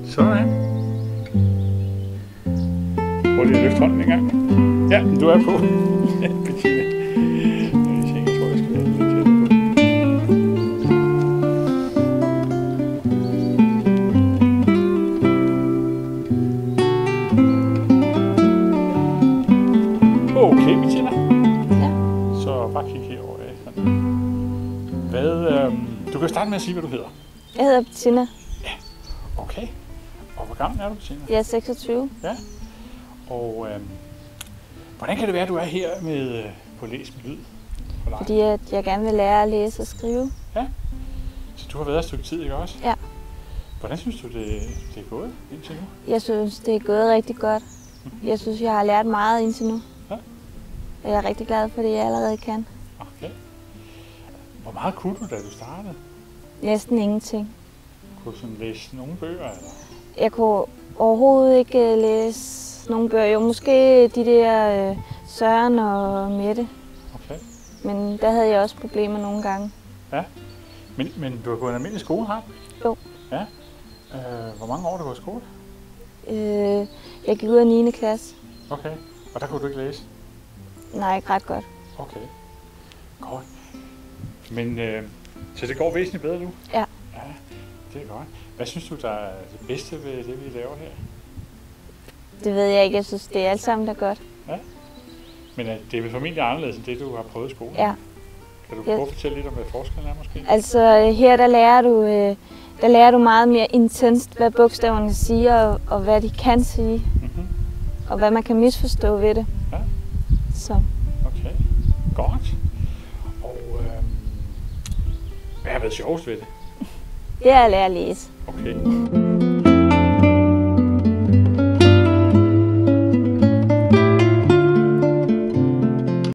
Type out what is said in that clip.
Sådan. Prøv lige at løfte hånden en gang. Ja, du er på. Ja, Bettina. Jeg tror, jeg skal være lidt tættere på. Okay, Bettina. Ja. Så bare kig herover af. Du kan starte med at sige, hvad du hedder. Jeg hedder Bettina. Ja. Okay. Og hvor gammel er du, Bettina? Jeg er 26. Ja. Og hvordan kan det være, at du er her med på Læs med Lyd? Fordi at jeg gerne vil lære at læse og skrive. Ja. Så du har været et stykke tid, ikke også? Ja. Hvordan synes du, det er gået indtil nu? Jeg synes, det er gået rigtig godt. Jeg synes, jeg har lært meget indtil nu. Ja. Og jeg er rigtig glad for det, jeg allerede kan. Okay. Hvor meget kunne du, da du startede? Næsten ingenting. Kunne du sådan læse nogle bøger, eller? Jeg kunne overhovedet ikke læse nogle bøger. Jo, måske de der Søren og Mette. Okay. Men der havde jeg også problemer nogle gange. Ja. Men du har gået en almindelig skole, har du? Jo. Ja. Hvor mange år har du gået i skole? Jeg gik ud af 9. klasse. Okay. Og der kunne du ikke læse? Nej, ikke ret godt. Okay. Godt. Men så det går væsentligt bedre nu? Ja. Ja, det er godt. Hvad synes du, der er det bedste ved det, vi laver her? Det ved jeg ikke. Jeg synes, det er alt sammen, der er godt. Ja. Men det er vel formentlig anderledes end det, du har prøvet i skolen? Ja. Kan du prøve at fortælle lidt om, hvad forskellen er måske? Altså her, der lærer du meget mere intenst, hvad bogstaverne siger, og hvad de kan sige. Mm-hmm. Og hvad man kan misforstå ved det. Ja. Så. Okay, godt. Og hvad har været sjovest ved det? Det er at lære at læse. Okay.